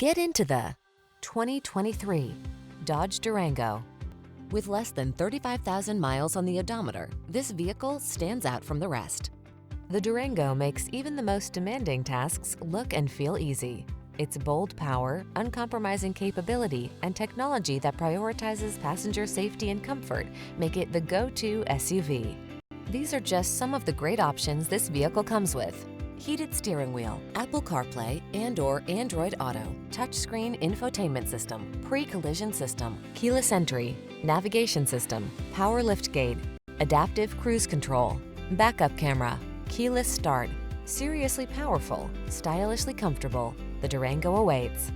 Get into the 2023 Dodge Durango. With less than 35,000 miles on the odometer, this vehicle stands out from the rest. The Durango makes even the most demanding tasks look and feel easy. Its bold power, uncompromising capability, and technology that prioritizes passenger safety and comfort make it the go-to SUV. These are just some of the great options this vehicle comes with: heated steering wheel, Apple CarPlay and/or Android Auto, touchscreen infotainment system, pre-collision system, keyless entry, navigation system, power liftgate, adaptive cruise control, backup camera, keyless start. Seriously powerful, stylishly comfortable. The Durango awaits.